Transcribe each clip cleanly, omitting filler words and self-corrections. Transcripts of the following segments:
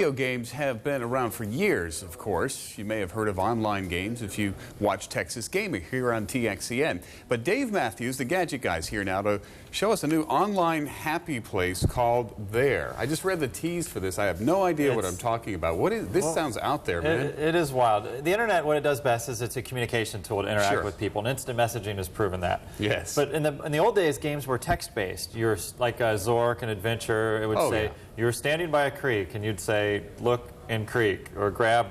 Video games have been around for years, of course. You may have heard of online games if you watch Texas Gaming here on TXCN. But Dave Mathews, the Gadget Guy's here now to show us a new online happy place called There. I just read the tease for this. I have no idea what I'm talking about. What is this? Sounds out there, man. It is wild. The internet, what it does best is it's a communication tool to interact with people, and instant messaging has proven that. Yes. But in the old days, games were text-based. You're like Zork and Adventure. It would say you're standing by a creek, and you'd say, "Look in creek," or "Grab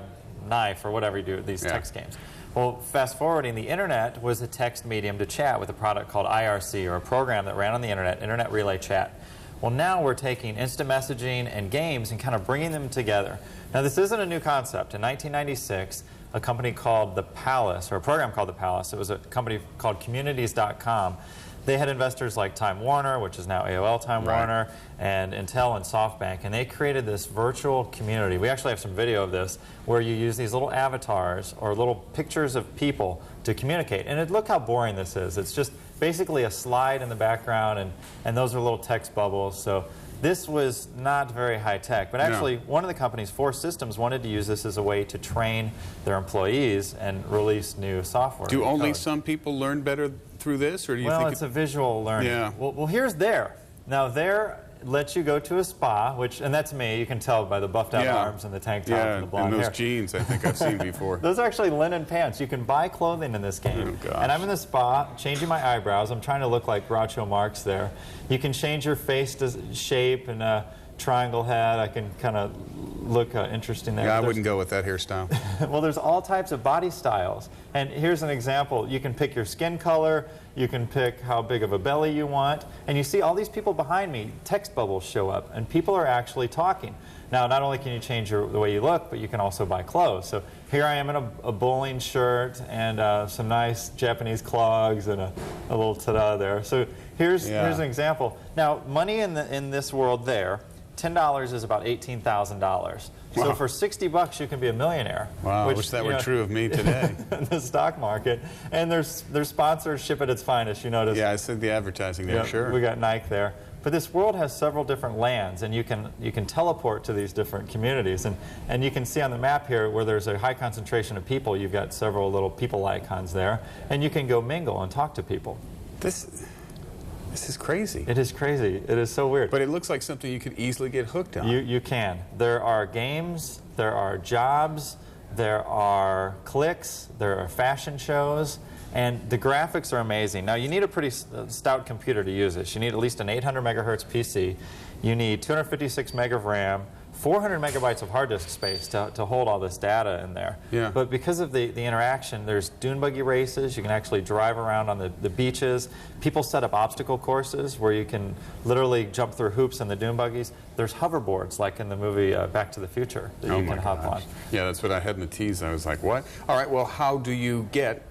knife," or whatever you do with these text games. Well, fast forwarding, the internet was a text medium to chat with a product called IRC, or a program that ran on the internet relay chat. Well, now we're taking instant messaging and games and kind of bringing them together. Now, this isn't a new concept. In 1996, a company called The Palace, or a program called The Palace, it was a company called Communities.com. They had investors like Time Warner, which is now AOL Time Warner, and Intel and SoftBank, and they created this virtual community. We actually have some video of this where you use these little avatars or little pictures of people to communicate. And look how boring this is. It's just basically a slide in the background, and those are little text bubbles. So this was not very high tech, but actually one of the companies, Force Systems, wanted to use this as a way to train their employees and release new software. Do only some people learn better through this, or do you think it's a visual learning? Yeah. Well, here's There. Now, There lets you go to a spa, and that's me. You can tell by the buffed out arms and the tank top and the blonde hair. And those jeans I think I've seen before. Those are actually linen pants. You can buy clothing in this game. Oh, gosh. And I'm in the spa, changing my eyebrows. I'm trying to look like Groucho Marx there. You can change your face to shape and a triangle head. I can kind of look interesting there. Yeah, I wouldn't go with that hairstyle. Well, there's all types of body styles. And here's an example. You can pick your skin color. You can pick how big of a belly you want. And you see all these people behind me, text bubbles show up, and people are actually talking. Now, not only can you change the way you look, but you can also buy clothes. So here I am in a bowling shirt and some nice Japanese clogs and a little ta-da there. So here's an example. Now, money in this world There, $10 is about $18,000. So for $60 you can be a millionaire. Wow, I wish that were true of me today. In the stock market. And there's sponsorship at its finest, you notice. Yeah, I said the advertising there, sure. We got Nike there. But this world has several different lands, and you can teleport to these different communities. And you can see on the map here where there's a high concentration of people, you've got several little people icons there, and you can go mingle and talk to people. This is crazy. It is crazy. It is so weird. But it looks like something you could easily get hooked on. You can. There are games, there are jobs, there are clicks, there are fashion shows, and the graphics are amazing. Now, you need a pretty stout computer to use this. You need at least an 800 megahertz PC. You need 256 meg of RAM, 400 megabytes of hard disk space to hold all this data in there. Yeah. But because of the interaction, there's dune buggy races. You can actually drive around on the beaches. People set up obstacle courses where you can literally jump through hoops in the dune buggies. There's hoverboards, like in the movie Back to the Future, that you can hop on. Yeah, that's what I had in the tease. I was like, what? All right, well, how do you get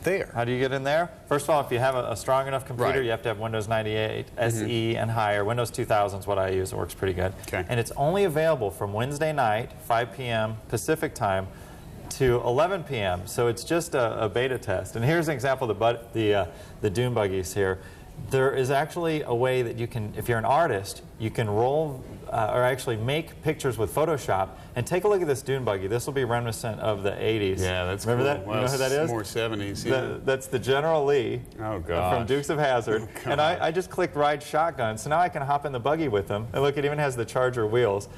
there? How do you get in there? First of all, if you have a strong enough computer, you have to have Windows 98, SE, and higher. Windows 2000 is what I use. It works pretty good. Okay. And it's only available from Wednesday night, 5 p.m. Pacific time, to 11 p.m. So it's just a beta test. And here's an example of the dune buggies here. There is actually a way that you can, if you're an artist, you can roll or actually make pictures with Photoshop. And take a look at this dune buggy. This will be reminiscent of the 80s. Yeah, that's Remember cool. that? Well, you know who that is? More 70s. Yeah. That's the General Lee from Dukes of Hazzard. Oh, and I just clicked ride shotgun, so now I can hop in the buggy with him. And look, it even has the Charger wheels.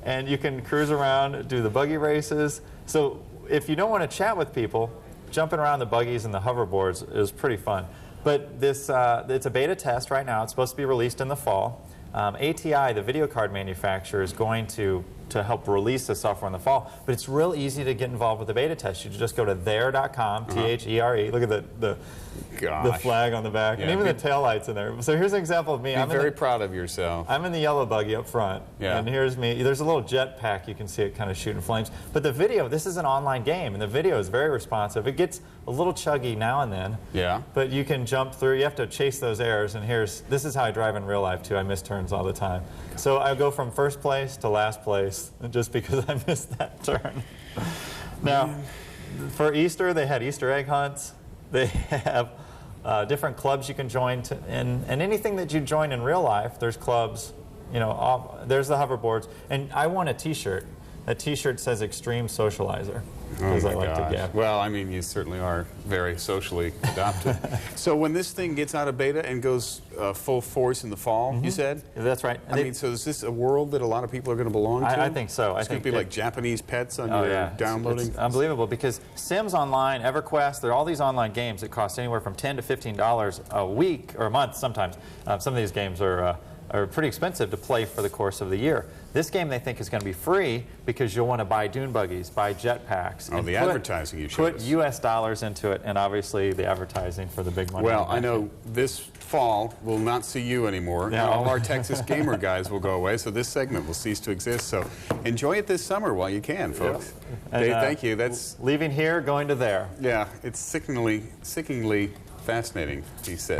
And you can cruise around, do the buggy races. So if you don't want to chat with people, jumping around the buggies and the hoverboards is pretty fun. But this, it's a beta test right now. It's supposed to be released in the fall. ATI, the video card manufacturer, is going to help release the software in the fall. But it's real easy to get involved with the beta test. You just go to there.com, T-H-E-R-E. Look at the flag on the back, and even the taillights in there. So here's an example of me. I'm very proud of yourself. I'm in the yellow buggy up front, and here's me. There's a little jet pack. You can see it kind of shooting flames. But the video, this is an online game, and the video is very responsive. It gets a little chuggy now and then, but you can jump through. You have to chase those errors, and this is how I drive in real life, too. I miss turns all the time. So I go from first place to last place just because I missed that turn. Now, for Easter, they had Easter egg hunts. They have different clubs you can join, and anything that you join in real life, there's clubs you know, there's the hoverboards. And I won a T-shirt. That T-shirt says Extreme Socializer, as I like to give. Well, I mean, you certainly are very socially adopted. So when this thing gets out of beta and goes full force in the fall, you said? That's right. I mean, so is this a world that a lot of people are going to belong to? I think so. It's going to be like Japanese pets on your downloading? It's unbelievable, because Sims Online, EverQuest, there are all these online games that cost anywhere from $10 to $15 a week or a month sometimes. Some of these games are pretty expensive to play for the course of the year. This game they think is going to be free because you'll want to buy dune buggies, buy jetpacks. Oh, the advertising you showed us. Put U.S. dollars into it, and obviously the advertising for the big money. Well, I know this fall we'll not see you anymore. No. All our Texas Gamer guys will go away, so this segment will cease to exist. So enjoy it this summer while you can, folks. And, Dave, thank you. That's leaving here, going to there. Yeah, it's sickeningly fascinating, he said.